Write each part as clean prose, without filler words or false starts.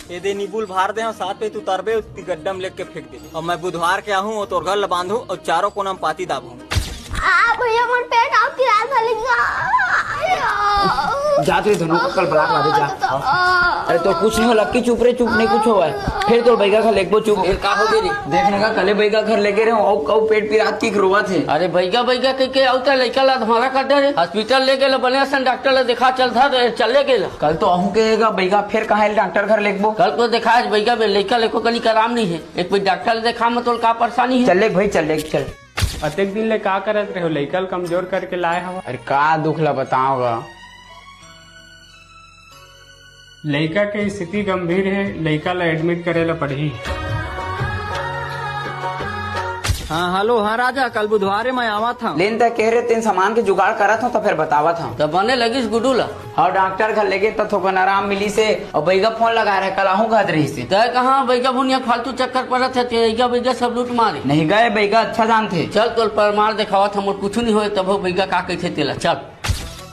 ये दे नीबुल भार दे और साथ पे तू तरबे उतनी गड्ढा में लेके फेंक दे। और मैं बुधवार के आहूँ और तोर घर ल बांधू और चारों कोना में पाती दाबू। भैया मन पेट आपकी रात भलेगा। जा तू धनु को कल बुला दे जा। अरे तो कुछ नहीं हो लक्की, चुप रे, चुप नहीं कुछ हुआ है। फिर तो बैगा घर लेके चुप का हो गई देखने का कले बैगा घर लेके रहे हो कऊ पेट पी रात की रोवा थे। अरे बैगा कह के औता लड़का ला हमारा कर दे हॉस्पिटल ले गेला बने सन डॉक्टर ला दिखा चलता चले गेला। कल तो आहू कहेगा बैगा फिर कहाँ डॉक्टर घर लेके कल तो देखा बैगा में लड़का लेको कहीं कराम नहीं है। एक बार डॉक्टर देखा में तो का परेशानी है। चल भाई चल चल। अतेक दिन ले का करत रहे हो, लड़का कमजोर करके लाए हवा। अरे का दुख ला बताओगा। लड़का के स्थिति गंभीर है, लड़का ला एडमिट करे ला पड़ी। हाँ हेलो, हाँ राजा, कल बुधवार मैं आवा था। लेन तक कह रहे तेन सामान के जुगाड़ करा था तो फिर बतावा था। तो बने लगी गुडू ला और डॉक्टर घर लेके तो थोकन आराम मिली से और बैगा फोन लगा रहे कल आहू घात रही से। तय कहाँ बैगा भुनिया फालतू चक्कर पड़त है। बैगा सब लूट मारे नहीं गए, बैगा अच्छा जानते। चल तो परमार दिखावा था मोर कुछ नहीं हो तब बैगा का कहते तेला चल।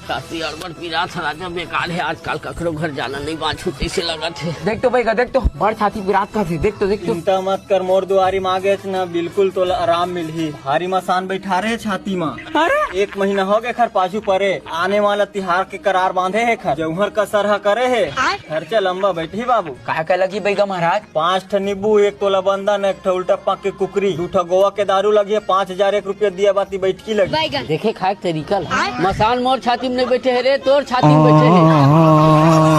काफी अड़बड़ पीरा था राजा, बेकार है आजकल ककरो घर जाना नहीं बाछू कैसे लगा थे। देख तो बैगा देख तो बड़ छाती विराट का थे। देख तो चिंता मत कर, मोर दुआरी मांगे न बिल्कुल तो आराम मिलही। भारी मसान बैठा रहे छाती में। अरे 1 महीना हो गए खर पाछू परे, आने वाला तिहार के करार बांधे है खर जौहर का सरहा करे है। खर्चा लंबा बैठी बाबू। का लगी बैगा महाराज? 5 ठन नींबू, 1 तोला बंधन, 1 ठो उल्टा पाक के कुकरी, 2 ठो गोवा के दारू लगी है, 5001 रुपया दिया बाती बैठकी लगी। देखे खाए तरीका मसान मोर छाती में नहीं बैठे है रे, तोर छाती में बैठे है।